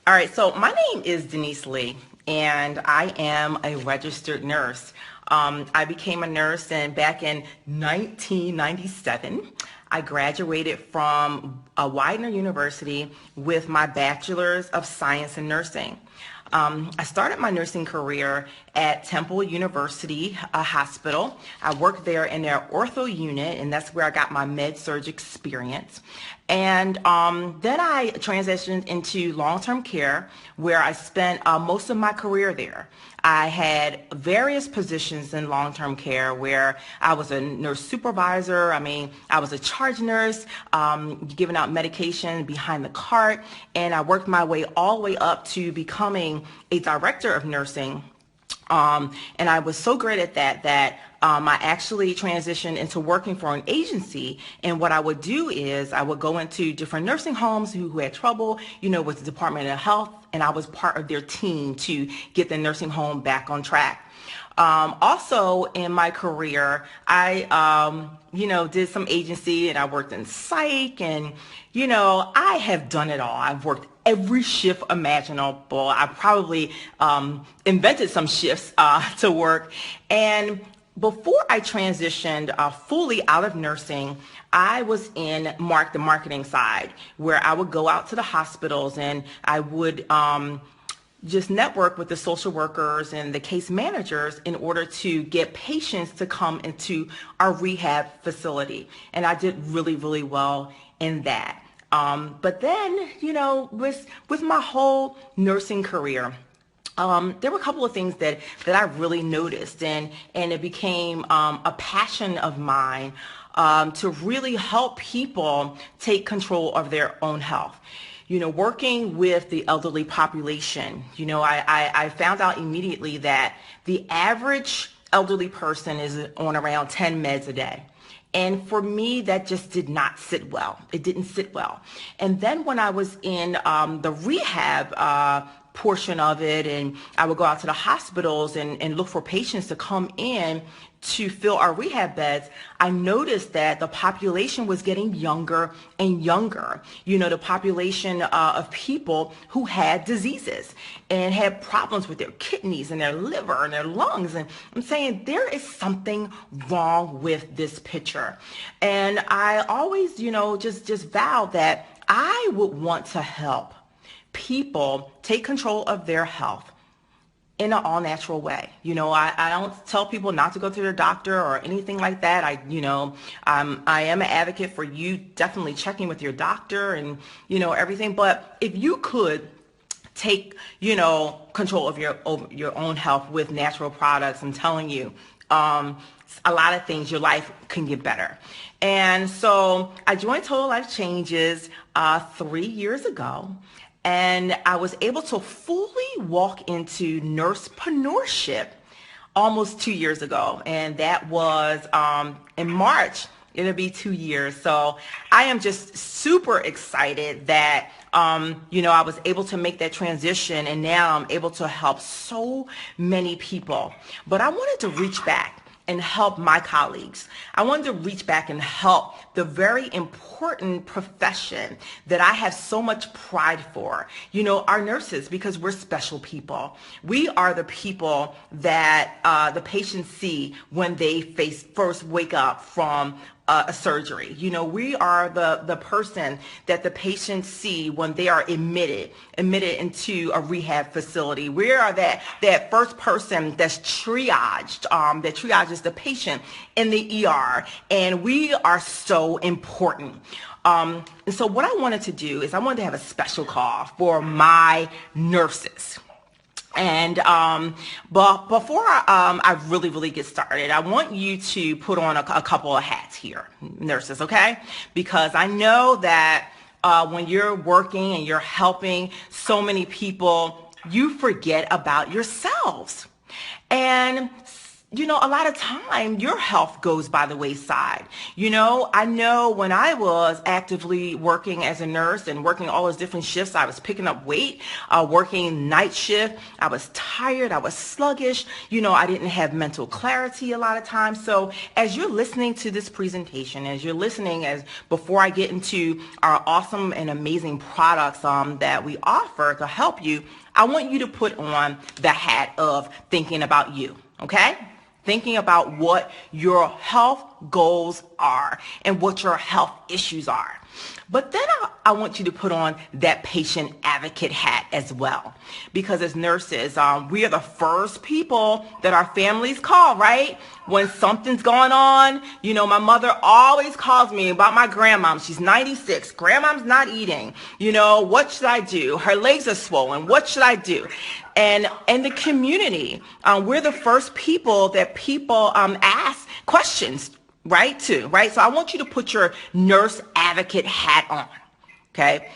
All right, so my name is Denise Lee, and I am a registered nurse. I became a nurse back in 1997. I graduated from Widener University with my bachelor's of science in nursing. I started my nursing career at Temple University Hospital. I worked there in their ortho unit, and that's where I got my med surg experience. And then I transitioned into long-term care, where I spent most of my career there. I had various positions in long-term care where I was a nurse supervisor. I was a charge nurse, giving out medication behind the cart, and I worked my way all the way up to becoming a director of nursing. And I was so great at that I actually transitioned into working for an agency. And what I would do is I would go into different nursing homes who had trouble, with the Department of Health, and I was part of their team to get the nursing home back on track. Also in my career, I did some agency, and I worked in psych, and, I have done it all. I've worked every shift imaginable. I probably invented some shifts to work. And before I transitioned fully out of nursing, I was in the marketing side, where I would go out to the hospitals, and I would just network with the social workers and the case managers in order to get patients to come into our rehab facility. And I did really, really well in that. But then, with my whole nursing career, there were a couple of things that I really noticed, and it became a passion of mine to really help people take control of their own health. Working with the elderly population, I found out immediately that the average elderly person is on around 10 meds a day. And for me, that just did not sit well. It didn't sit well. And then when I was in the rehab portion of it, and I would go out to the hospitals and look for patients to come in to fill our rehab beds, I noticed that the population was getting younger and younger. The population of people who had diseases and had problems with their kidneys and their liver and their lungs. And I'm saying there is something wrong with this picture. And I always, just vowed that I would want to help people take control of their health in an all-natural way. I don't tell people not to go to their doctor or anything like that. I am an advocate for you definitely checking with your doctor and, everything. But if you could take, control of your own health with natural products, I'm telling you, a lot of things, your life can get better. And so I joined Total Life Changes 3 years ago. And I was able to fully walk into nursepreneurship almost 2 years ago. And that was in March. It'll be 2 years. So I am just super excited that, I was able to make that transition. And now I'm able to help so many people. But I wanted to reach back and help my colleagues. I wanted to reach back and help the very important profession that I have so much pride for, our nurses, because we're special people. We are the people that the patients see when they first wake up from a surgery. We are the person that the patients see when they are admitted into a rehab facility. We are that first person that's triaged, that triages the patient in the ER, and we are so important. And so what I wanted to do is I wanted to have a special call for my nurses. And but before I really, really get started, I want you to put on a couple of hats here, nurses, okay? Because I know that when you're working and you're helping so many people, you forget about yourselves. And a lot of time your health goes by the wayside. I know when I was actively working as a nurse and working all those different shifts, I was picking up weight, working night shift. I was tired. I was sluggish. I didn't have mental clarity a lot of times. So as you're listening to this presentation, as you're listening, as before I get into our awesome and amazing products that we offer to help you, I want you to put on the hat of thinking about you, okay? Thinking about what your health goals are and what your health issues are. But then I want you to put on that patient advocate hat as well. Because as nurses, we are the first people that our families call, right? When something's going on. My mother always calls me about my grandmom. She's 96. Grandmom's not eating. What should I do? Her legs are swollen. What should I do? And in the community, we're the first people that people ask questions, right? So I want you to put your nurse advocate hat on, okay?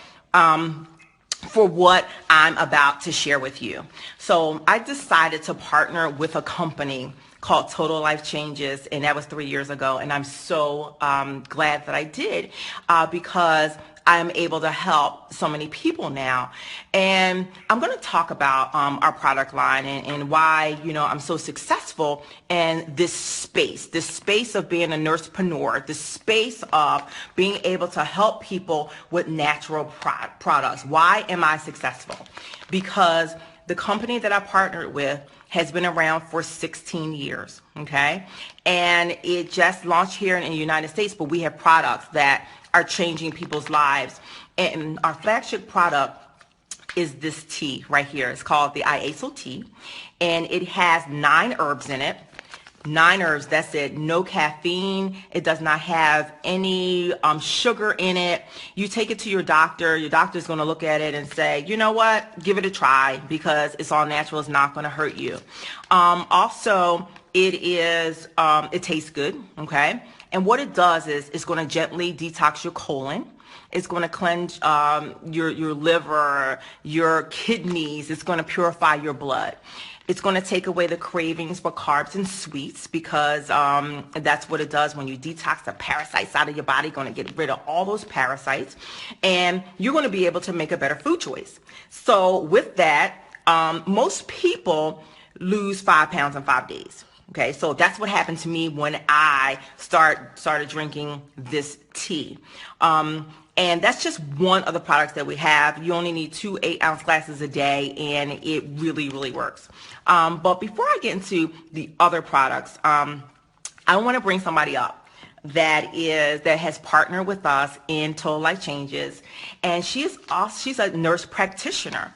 For what I'm about to share with you. So I decided to partner with a company called Total Life Changes, and that was 3 years ago. And I'm so glad that I did because I'm able to help so many people now. And I'm going to talk about our product line and why, I'm so successful in this space of being a nursepreneur, this space of being able to help people with natural products. Why am I successful? Because the company that I partnered with has been around for 16 years, okay? And it just launched here in the United States, but we have products that are changing people's lives. And our flagship product is this tea right here. It's called the IASO tea, and it has 9 herbs in it. 9 herbs, that's it. No caffeine. It does not have any sugar in it. You take it to your doctor. Your doctor's going to look at it and say, you know what? Give it a try because it's all natural. It's not going to hurt you. Also, it tastes good, okay? And what it does is it's going to gently detox your colon. It's going to cleanse your liver, your kidneys. It's going to purify your blood. It's going to take away the cravings for carbs and sweets because that's what it does when you detox the parasites out of your body. Going to get rid of all those parasites, and you're going to be able to make a better food choice. So with that, most people lose 5 pounds in 5 days. Okay, so that's what happened to me when I started drinking this tea. And that's just one of the products that we have. You only need 2 8-ounce glasses a day, and it really, really works. But before I get into the other products, I want to bring somebody up that has partnered with us in Total Life Changes, and she's a nurse practitioner,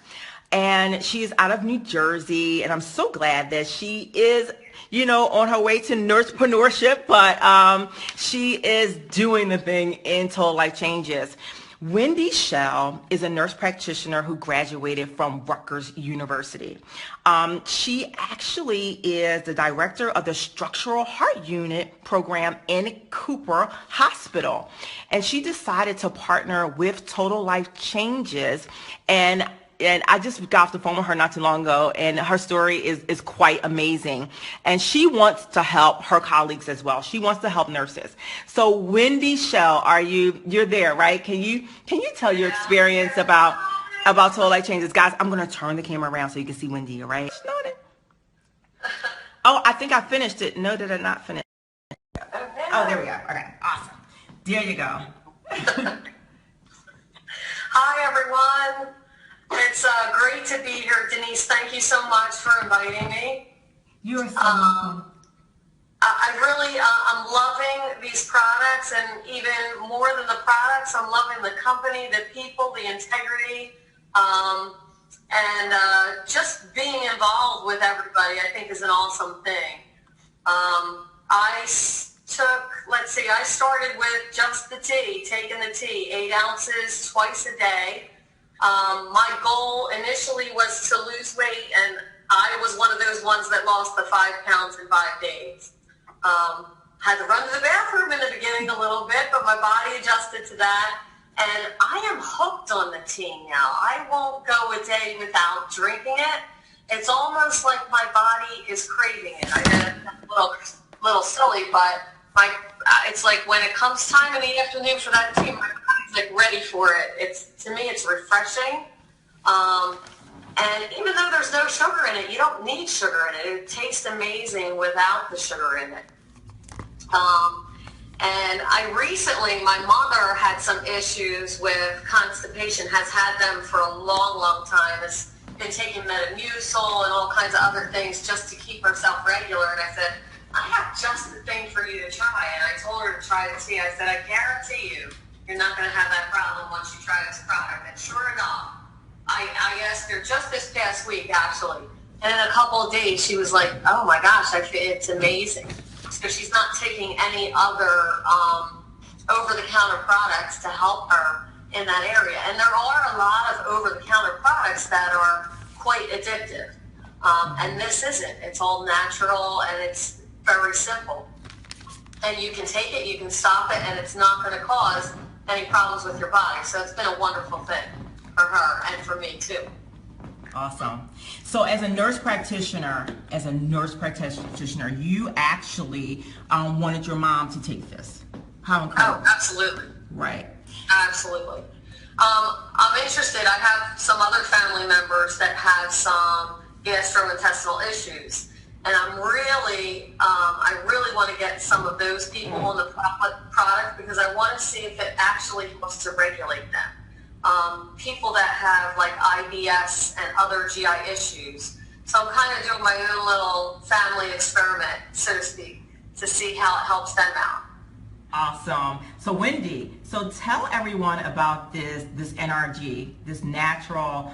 and she is out of New Jersey, and I'm so glad that she is on her way to nursepreneurship, but she is doing the thing in Total Life Changes. Wendy Shell is a nurse practitioner who graduated from Rutgers University. She actually is the director of the Structural Heart Unit program in Cooper Hospital. And she decided to partner with Total Life Changes, and I just got off the phone with her not too long ago, and her story is quite amazing. And she wants to help her colleagues as well. She wants to help nurses. So Wendy Shell, you're there, right? Can you tell your experience about Total Life Changes? Guys, I'm going to turn the camera around so you can see Wendy, all right? Oh, I think I finished it. No, did I not finish? Oh, there we go. Okay, awesome. There you go. Hi, everyone. It's great to be here, Denise. Thank you so much for inviting me. You're so welcome. I'm loving these products, and even more than the products, I'm loving the company, the people, the integrity, and just being involved with everybody, I think, is an awesome thing. I started with just the tea, taking the tea, 8 ounces twice a day. My goal initially was to lose weight, and I was one of those ones that lost the 5 pounds in 5 days. Had to run to the bathroom in the beginning a little bit, but my body adjusted to that, and I am hooked on the tea now. I won't go a day without drinking it, it's almost like my body is craving it. I know it's a little silly, but it's like when it comes time in the afternoon for that tea, my body's like ready for it. To me, it's refreshing. And even though there's no sugar in it, you don't need sugar in it. It tastes amazing without the sugar in it. And my mother had some issues with constipation, has had them for a long, long time. Has been taking Metamucil and all kinds of other things just to keep herself regular. And I said, I have just the thing for you to try. And I told her to try the tea. I said, I guarantee you're not going to have that problem once you try this product. And sure enough, I asked her just this past week, actually. And in a couple of days, she was like, oh my gosh, it's amazing. So she's not taking any other over-the-counter products to help her in that area. And there are a lot of over-the-counter products that are quite addictive. And this isn't. It's all natural and it's very simple. And you can take it, you can stop it, and it's not going to cause any problems with your body. So it's been a wonderful thing for her and for me too. Awesome. So as a nurse practitioner, you actually wanted your mom to take this. How incredible. Oh, absolutely. Right. Absolutely. I'm interested. I have some other family members that have some gastrointestinal issues. And I really want to get some of those people on the product because I want to see if it actually helps to regulate them. People that have like IBS and other GI issues. So I'm kind of doing my own little family experiment, so to speak, to see how it helps them out. Awesome. So Wendy, tell everyone about this NRG, this natural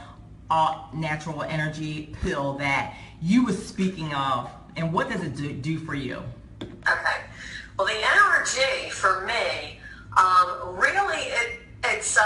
energy pill that you were speaking of, and what does it do for you? Okay. Well, the NRG for me, really it's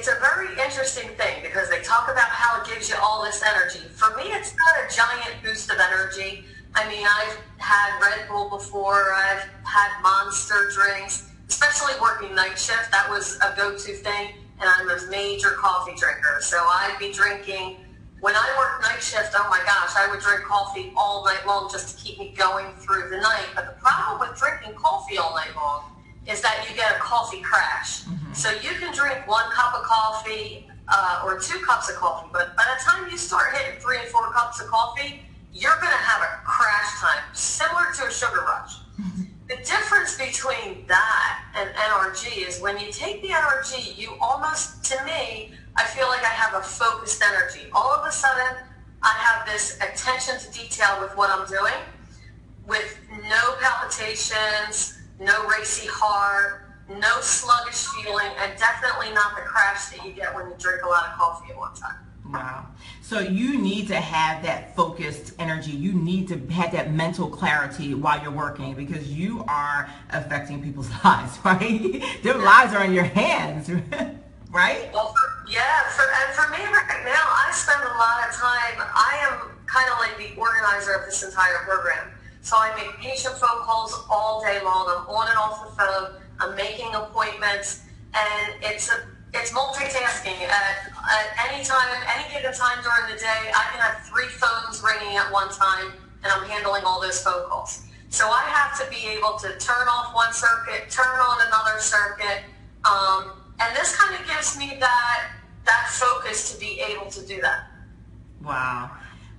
a very interesting thing because they talk about how it gives you all this energy. For me, it's not a giant boost of energy. I mean, I've had Red Bull before, I've had Monster drinks, especially working night shift. That was a go-to thing, and I'm a major coffee drinker. So I'd be drinking, when I worked night shift, oh my gosh, I would drink coffee all night long just to keep me going through the night. But the problem with drinking coffee all night long is that you get a coffee crash. Mm-hmm. So you can drink 1 cup of coffee or 2 cups of coffee, but by the time you start hitting 3 and 4 cups of coffee, you're going to have a crash time, similar to a sugar rush. Mm-hmm. The difference between that and NRG is when you take the NRG, you almost, to me, I feel like I have a focused energy. All of a sudden, I have this attention to detail with what I'm doing, with no palpitations, no racy heart, no sluggish feeling, and definitely not the crash that you get when you drink a lot of coffee at one time. Wow. So you need to have that focused energy. You need to have that mental clarity while you're working because you are affecting people's lives, right? Their lives are in your hands, right? Well, for me right now, I spend a lot of time, I am kind of like the organizer of this entire program. So I make patient phone calls all day long. I'm on and off the phone. I'm making appointments, and it's multitasking. At any time, any given time during the day, I can have 3 phones ringing at one time, and I'm handling all those phone calls. So I have to be able to turn off one circuit, turn on another circuit, and this kind of gives me that focus to be able to do that. Wow.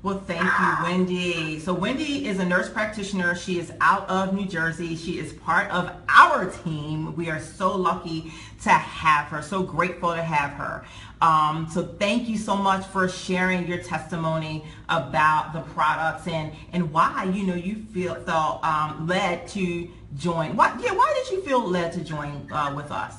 Well, thank you, Wendy. So Wendy is a nurse practitioner. She is out of New Jersey. She is part of our team. We are so lucky to have her, so grateful to have her. So thank you so much for sharing your testimony about the products and why, you felt led to join. Why did you feel led to join with us?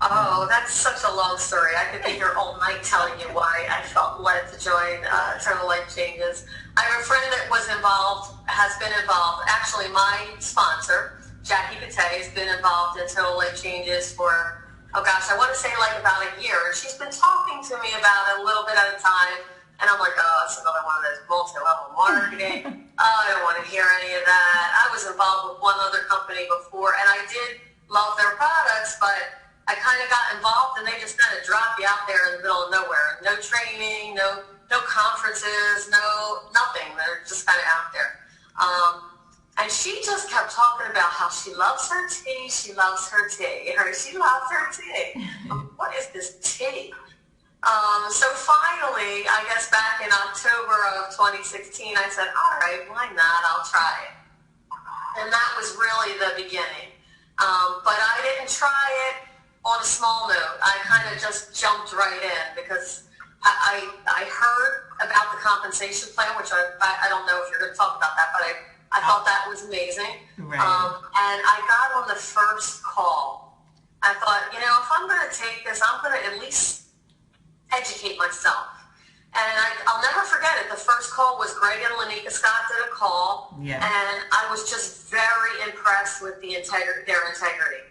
Oh, that's such a long story. I could be here all night telling you why I felt led to join Total Life Changes. I have a friend that has been involved. Actually, my sponsor, Jackie Pate, has been involved in Total Life Changes for, I want to say like about a year. And she's been talking to me about it a little bit at a time. And I'm like, oh, that's another one of those multi-level marketing. I don't want to hear any of that. I was involved with one other company before, and I did love their products, but I kind of got involved and they just kind of drop you out there in the middle of nowhere. No training, no no conferences, no nothing. They're just kind of out there. And she just kept talking about how she loves her tea, she loves her tea, or she loves her tea. What is this tea? So finally, I guess back in October of 2016, I said, all right, why not? I'll try it. And that was really the beginning. But I didn't try it on a small note. I kind of just jumped right in because I heard about the compensation plan, which I don't know if you're going to talk about that, but I thought that was amazing. Right. And I got on the first call. I thought, if I'm going to take this, I'm going to at least educate myself. And I'll never forget it. The first call was Greg and Lanika Scott did a call. Yeah. And I was just very impressed with their integrity.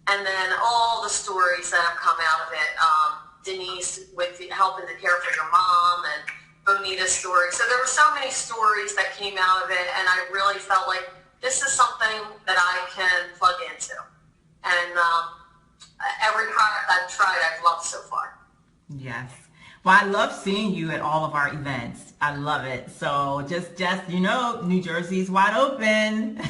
And then all the stories that have come out of it. Denise with helping to care for your mom, and Bonita's story. So there were so many stories that came out of it, and I really felt like this is something that I can plug into. And every product I've tried, I've loved so far. Yes. Well, I love seeing you at all of our events. I love it. So just New Jersey's wide open.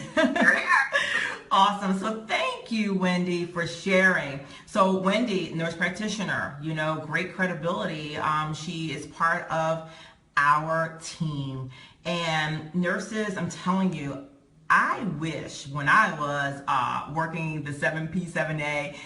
Awesome. So thank you, Wendy, for sharing. So Wendy, nurse practitioner, great credibility. She is part of our team. And nurses, I'm telling you, I wish when I was working the 7P, 7A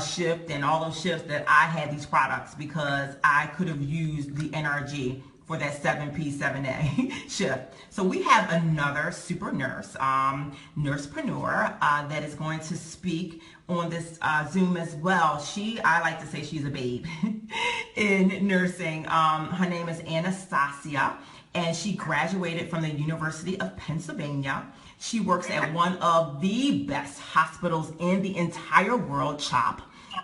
shift and all those shifts that I had these products, because I could have used the NRG for that 7P, 7A shift. So we have another super nurse, nursepreneur, that is going to speak on this Zoom as well. I like to say she's a babe in nursing. Her name is Anastasia, and she graduated from the University of Pennsylvania. She works at one of the best hospitals in the entire world, CHOP,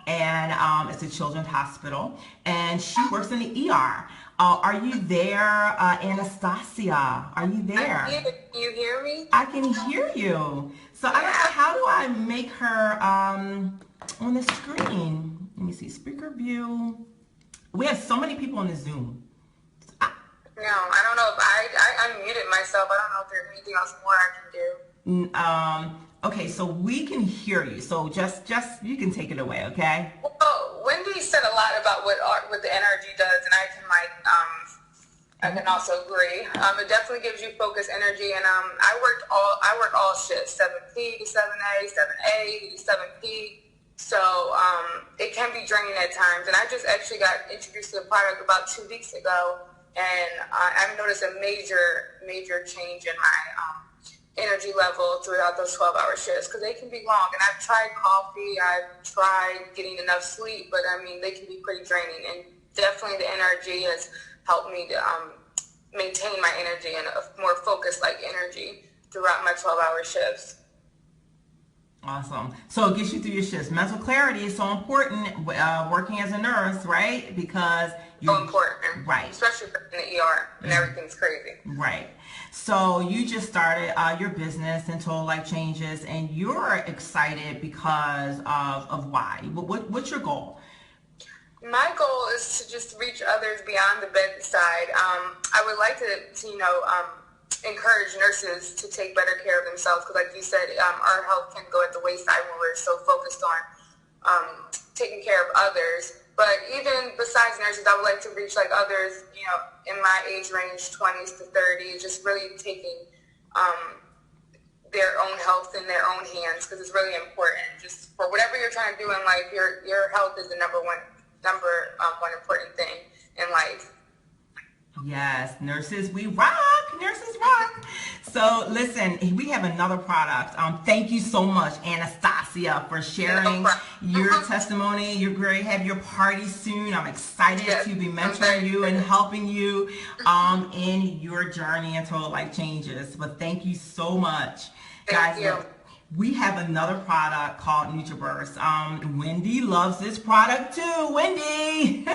and it's a children's hospital, and she works in the ER. Are you there, Anastasia? Are you there? I'm here. Can you hear me? I can hear you. So I don't know, how do I make her on the screen? Let me see, speaker view. We have so many people on the Zoom. No, I don't know if I unmuted myself. I don't know if there's anything else more I can do. Okay, so we can hear you. So just you can take it away, okay? Well, Wendy said a lot about what the NRG does, and I can also agree. It definitely gives you focus, energy, and I work all shifts, 7P to 7A, 7A to 7P. So it can be draining at times, and I just actually got introduced to the product about 2 weeks ago. And I've noticed a major change in my energy level throughout those 12-hour shifts, because they can be long. And I've tried coffee, I've tried getting enough sleep, but they can be pretty draining. And definitely the NRG has helped me to maintain my energy and a more focused-like energy throughout my 12-hour shifts. Awesome. So it gets you through your shifts. Mental clarity is so important working as a nurse, right? Because so important. Right. Especially in the ER and everything's crazy. Right. So you just started your business in Total Life Changes, and you're excited because of why? What's your goal? My goal is to just reach others beyond the bedside. I would like to encourage nurses to take better care of themselves, because like you said, our health can go at the wayside when we're so focused on taking care of others. But even besides nurses, I would like to reach like others, in my age range, 20s to 30s, just really taking their own health in their own hands, because it's really important. Just for whatever you're trying to do in life, your health is the number one important thing in life. Yes, nurses, we rock. Nurses rock. So listen, we have another product. Thank you so much, Anastasia, for sharing your testimony. You're going to have your party soon. I'm excited to be mentoring you and helping you in your journey in Total Life Changes. But thank you so much. Thank you. We have another product called NutriBurst. Wendy loves this product too. Wendy!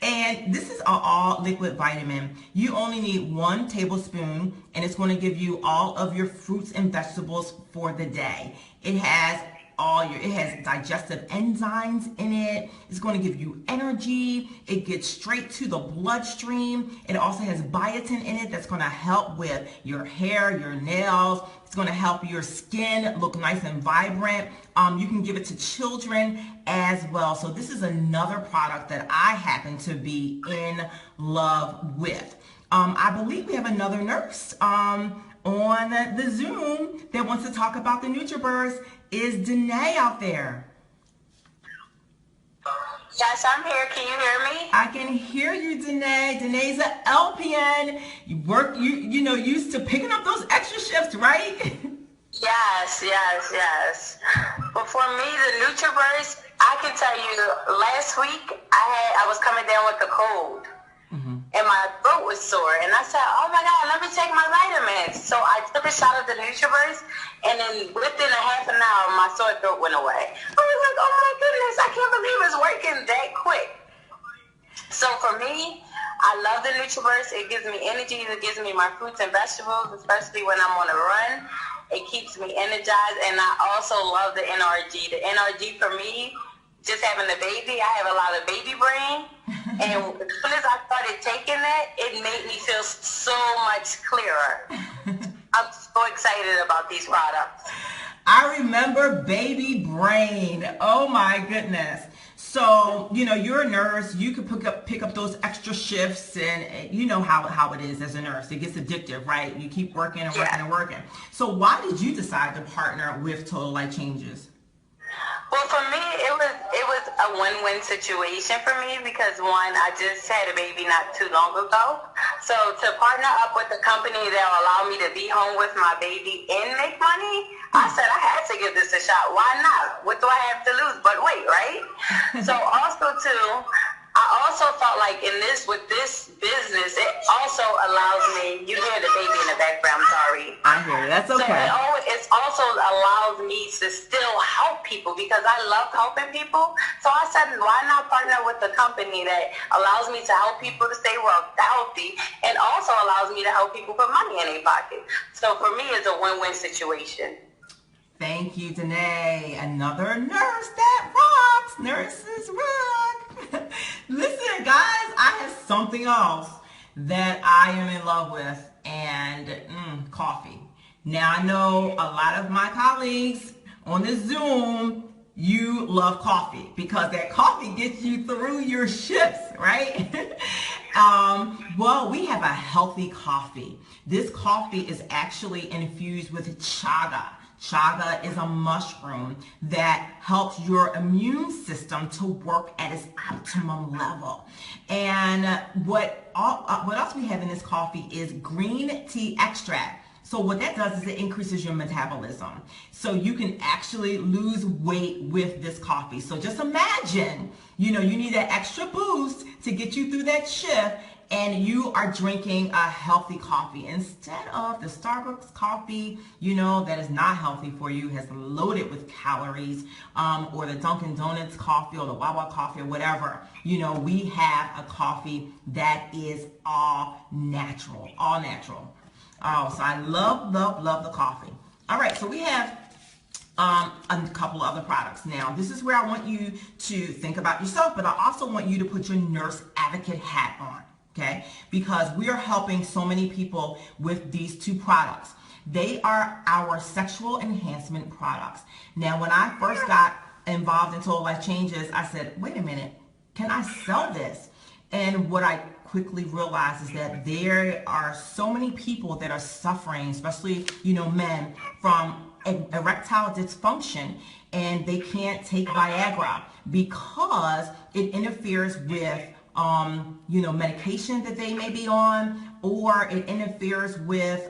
And this is an all liquid vitamin. You only need 1 tablespoon, and it's going to give you all of your fruits and vegetables for the day. It has it has digestive enzymes in it. It's going to give you energy. It gets straight to the bloodstream. It also has biotin in it that's going to help with your hair, your nails. It's going to help your skin look nice and vibrant. You can give it to children as well. So this is another product that I happen to be in love with. I believe we have another nurse on the Zoom that wants to talk about the NutriBurst. Is Danae out there? Yes, I'm here. Can you hear me? I can hear you, Danae. Danae's an LPN. You work, used to picking up those extra shifts, right? Yes. But for me, the NutriBurst, I can tell you, last week I was coming down with a cold. And my throat was sore, and I said, "Oh my God, let me take my vitamins." So I took a shot of the NutriBurst, and then within a half an hour, my sore throat went away. I was like, "Oh my goodness, I can't believe it's working that quick." So for me, I love the NutriBurst. It gives me energy. It gives me my fruits and vegetables, especially when I'm on a run. It keeps me energized, and I also love the NRG. The NRG for me, just having a baby, I have a lot of baby brain. And as soon as I started taking it, it made me feel so much clearer. I'm so excited about these products. I remember baby brain. Oh my goodness. So, you're a nurse. You could pick up those extra shifts, and you know how it is as a nurse. It gets addictive, right? You keep working and working and working. So why did you decide to partner with Total Life Changes? Well, for me, it was a win-win situation for me because, one, I just had a baby not too long ago. So to partner up with a company that will allow me to be home with my baby and make money, I said I had to give this a shot. Why not? What do I have to lose but wait, right? So also, too, I also felt like with this business, it also allows me, you hear the baby in the background, sorry. I hear you, that's okay. So it also allows me to still help people because I love helping people. So I said, why not partner with a company that allows me to help people to stay healthy and also allows me to help people put money in their pocket. So for me, it's a win-win situation. Thank you, Danae. Another nurse that rocks. Nurses rock. Listen, guys, I have something else that I am in love with, and coffee. Now, I know a lot of my colleagues on this Zoom, you love coffee because that coffee gets you through your shifts, right? Well, we have a healthy coffee. This coffee is actually infused with chaga. Chaga is a mushroom that helps your immune system to work at its optimum level. And what else we have in this coffee is green tea extract. So what that does is it increases your metabolism. So you can actually lose weight with this coffee. So just imagine, you need that extra boost to get you through that shift, and you are drinking a healthy coffee instead of the Starbucks coffee, that is not healthy for you, has loaded with calories, or the Dunkin' Donuts coffee or the Wawa coffee or whatever. We have a coffee that is all natural. Oh, so I love the coffee. All right, so we have a couple of other products. Now, this is where I want you to think about yourself, but I also want you to put your nurse advocate hat on. Okay, because we are helping so many people with these two products. They are our sexual enhancement products. Now, when I first got involved in Total Life Changes, I said, wait a minute, can I sell this? And what I quickly realized is that there are so many people that are suffering, especially, men, from erectile dysfunction, and they can't take Viagra because it interferes with medication that they may be on, or it interferes with,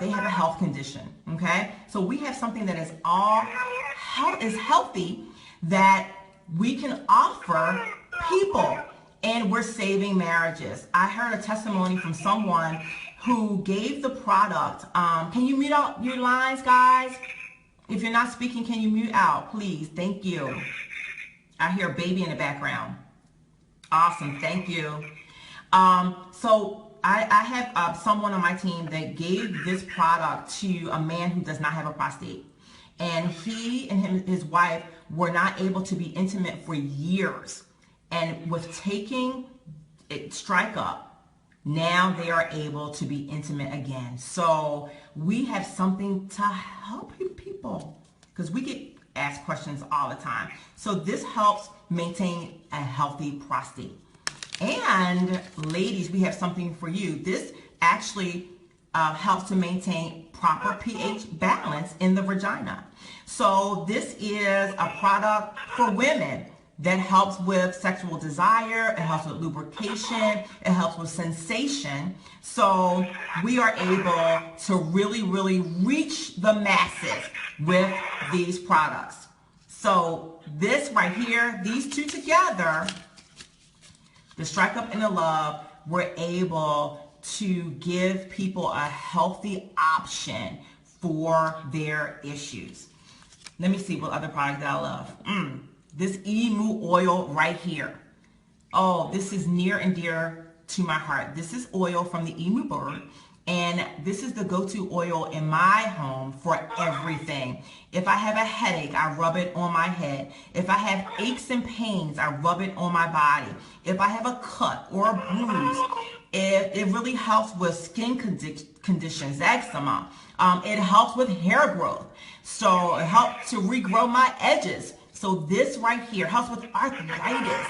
they have a health condition, okay? So we have something that is healthy that we can offer people, and we're saving marriages. I heard a testimony from someone who gave the product, can you mute out your lines, guys? If you're not speaking, can you mute out, please? Thank you. I hear a baby in the background. Awesome, thank you. So I have someone on my team that gave this product to a man who does not have a prostate. and he and his wife were not able to be intimate for years. And with taking Strike Up, now they are able to be intimate again. So we have something to help people, because we get asked questions all the time. So this helps maintain a healthy prostate. And ladies, we have something for you. This actually helps to maintain proper pH balance in the vagina. So this is a product for women that helps with sexual desire, it helps with lubrication, it helps with sensation. So we are able to really, really reach the masses with these products. So this right here, these two together, the Strike Up and the Love, we're able to give people a healthy option for their issues. Let me see what other product that I love. This emu oil right here. Oh, this is near and dear to my heart. This is oil from the emu bird, and this is the go-to oil in my home for everything. If I have a headache, I rub it on my head. If I have aches and pains, I rub it on my body. If I have a cut or a bruise, it really helps with skin conditions, eczema. It helps with hair growth. So it helps to regrow my edges. So this right here helps with arthritis.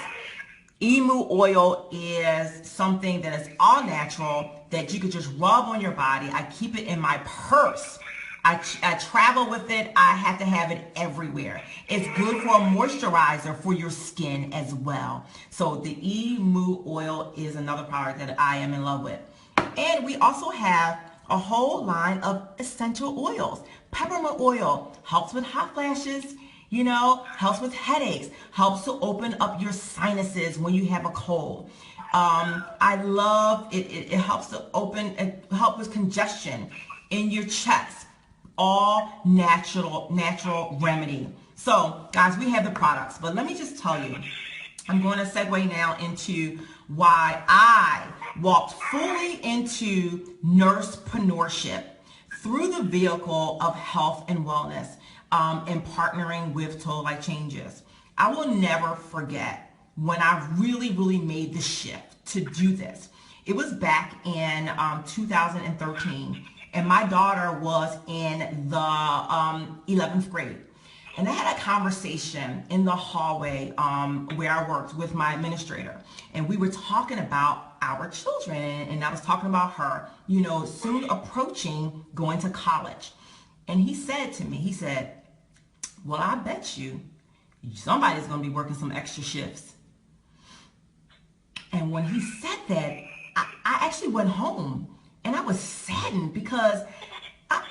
Emu oil is something that is all natural that you could just rub on your body. I keep it in my purse. I travel with it. I have to have it everywhere. It's good for a moisturizer for your skin as well. So the emu oil is another product that I am in love with. And we also have a whole line of essential oils. Peppermint oil helps with hot flashes, you know, helps with headaches, helps to open up your sinuses when you have a cold. I love it. It helps to help with congestion in your chest. All natural remedy. So guys, we have the products, but let me just tell you, I'm going to segue now into why I walked fully into nursepreneurship through the vehicle of health and wellness, and partnering with Total Life Changes. I will never forget when I really made the shift to do this. It was back in 2013, and my daughter was in the 11th grade. And I had a conversation in the hallway where I worked with my administrator, and we were talking about our children, and I was talking about her, you know, soon approaching going to college. And he said to me, he said, well, I bet you somebody's going to be working some extra shifts. And when he said that, I actually went home, and I was saddened because,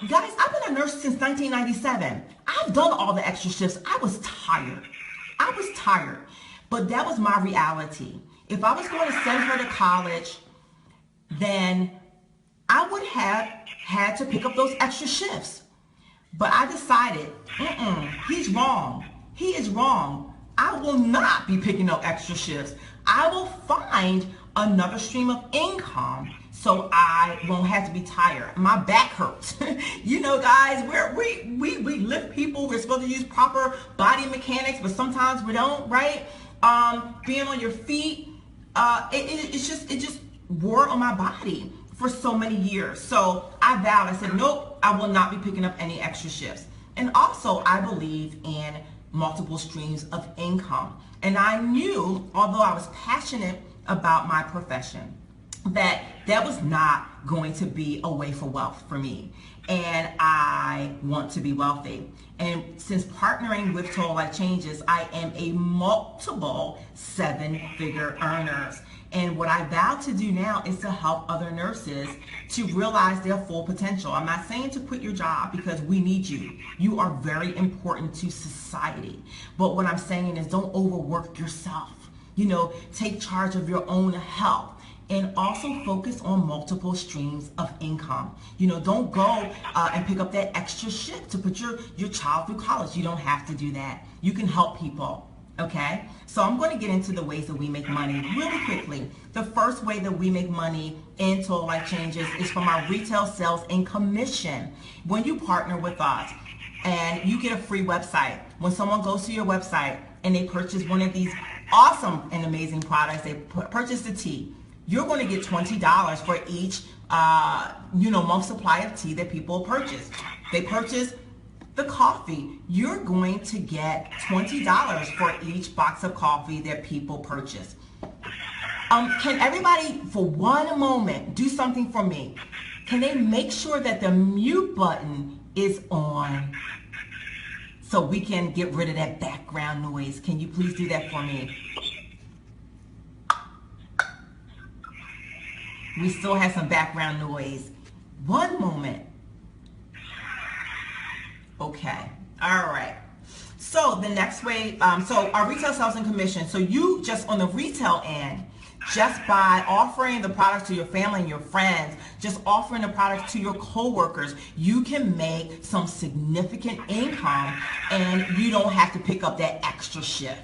guys, I've been a nurse since 1997. I've done all the extra shifts. I was tired. But that was my reality. If I was going to send her to college, then I would have had to pick up those extra shifts. But I decided, he's wrong. He is wrong. I will not be picking up extra shifts. I will find another stream of income so I won't have to be tired. My back hurts. You know, guys, we lift people. We're supposed to use proper body mechanics, but sometimes we don't, right? Being on your feet, it just wore on my body for so many years. So I vowed, I said, nope, I will not be picking up any extra shifts. And also, I believe in multiple streams of income. And I knew, although I was passionate about my profession, that was not going to be a way for wealth for me. And I want to be wealthy. And since partnering with Total Life Changes, I am a multiple 7-figure earners. And what I vow to do now is to help other nurses to realize their full potential. I'm not saying to quit your job, because we need you. You are very important to society. But what I'm saying is don't overwork yourself. You know, take charge of your own health. And also focus on multiple streams of income. You know, don't go and pick up that extra shift to put your child through college. You don't have to do that. You can help people, okay? So I'm going to get into the ways that we make money really quickly. The first way that we make money in Total Life Changes is from our retail sales and commission. When you partner with us, and you get a free website. When someone goes to your website and they purchase one of these awesome and amazing products, they purchase the tea, you're going to get $20 for each month supply of tea that people purchase. They purchase the coffee, you're going to get $20 for each box of coffee that people purchase. Can everybody, for one moment, do something for me? Can they make sure that the mute button is on so we can get rid of that background noise? Can you please do that for me? We still have some background noise. One moment. Okay. All right. So the next way, so our retail sales and commission. So you just on the retail end, just by offering the product to your family and your friends, just offering the product to your coworkers, you can make some significant income and you don't have to pick up that extra shift.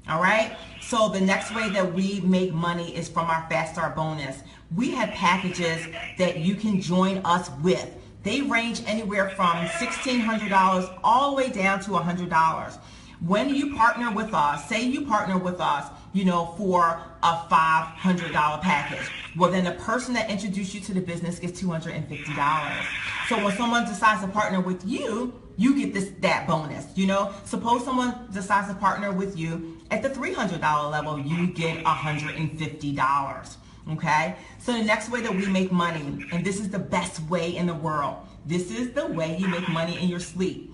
All right. So the next way that we make money is from our Fast Start bonus. We have packages that you can join us with. They range anywhere from $1,600 all the way down to $100. When you partner with us, say you partner with us, for a $500 package, well then the person that introduced you to the business gets $250. So when someone decides to partner with you, you get that bonus. Suppose someone decides to partner with you at the $300 level, you get $150. Okay, so the next way that we make money, and this is the best way in the world, this is the way you make money in your sleep.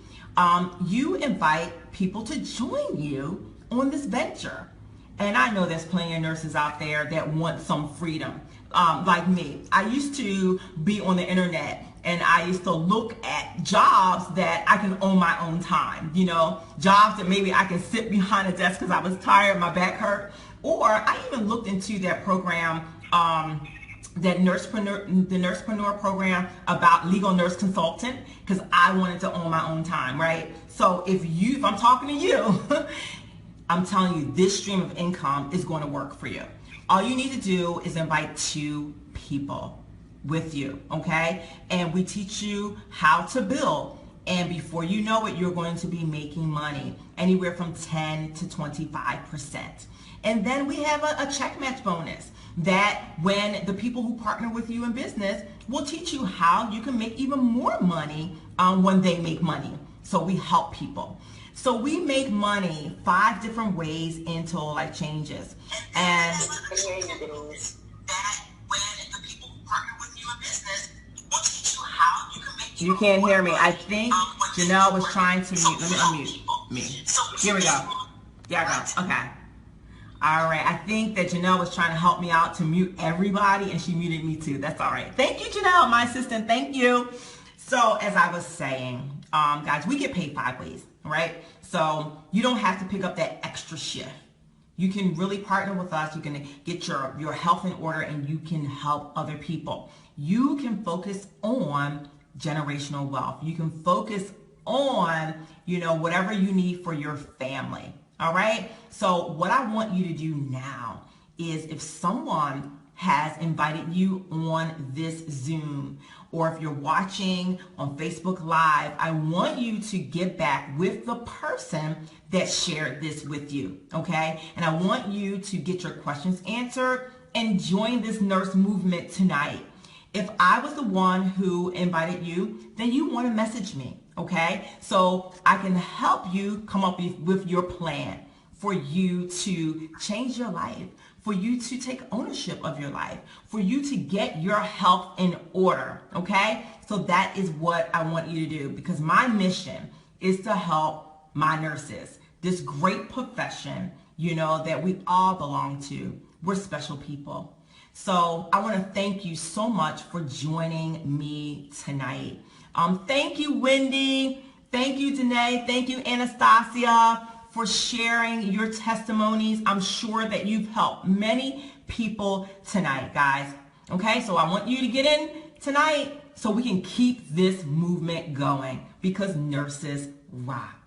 You invite people to join you on this venture. And I know there's plenty of nurses out there that want some freedom, like me. I used to be on the internet and I used to look at jobs that I can own my own time, jobs that maybe I can sit behind a desk because I was tired, my back hurt. Or I even looked into that program, the Nursepreneur program about legal nurse consultant, because I wanted to own my own time, right? So if I'm talking to you, I'm telling you, this stream of income is going to work for you. All you need to do is invite 2 people with you, okay? And we teach you how to build. And before you know it, you're going to be making money anywhere from 10 to 25%. And then we have a check match bonus that when the people who partner with you in business will teach you how you can make even more money when they make money. So we help people. So we make money 5 different ways until life changes. And that when the people who partner with you in business will teach you how you can make. You can't hear me. I think Janelle was trying to mute. Let me unmute me. Here we go. There I go. Okay. All right. I think that Janelle was trying to help me out to mute everybody, and she muted me too. That's all right. Thank you, Janelle, my assistant. Thank you. So as I was saying, guys, we get paid 5 ways, right? So you don't have to pick up that extra shift. You can really partner with us. You can get your health in order and you can help other people. You can focus on generational wealth. You can focus on, whatever you need for your family. All right. So what I want you to do now is if someone has invited you on this Zoom, or if you're watching on Facebook Live, I want you to get back with the person that shared this with you, okay? And I want you to get your questions answered and join this nurse movement tonight. If I was the one who invited you, then you want to message me, okay? So I can help you come up with your plan for you to change your life, for you to take ownership of your life, for you to get your health in order, okay? So that is what I want you to do, because my mission is to help my nurses, this great profession, that we all belong to. We're special people. So I want to thank you so much for joining me tonight. Thank you, Wendy. Thank you, Danae. Thank you, Anastasia, for sharing your testimonies. I'm sure that you've helped many people tonight, guys. Okay, so I want you to get in tonight so we can keep this movement going, because nurses rock.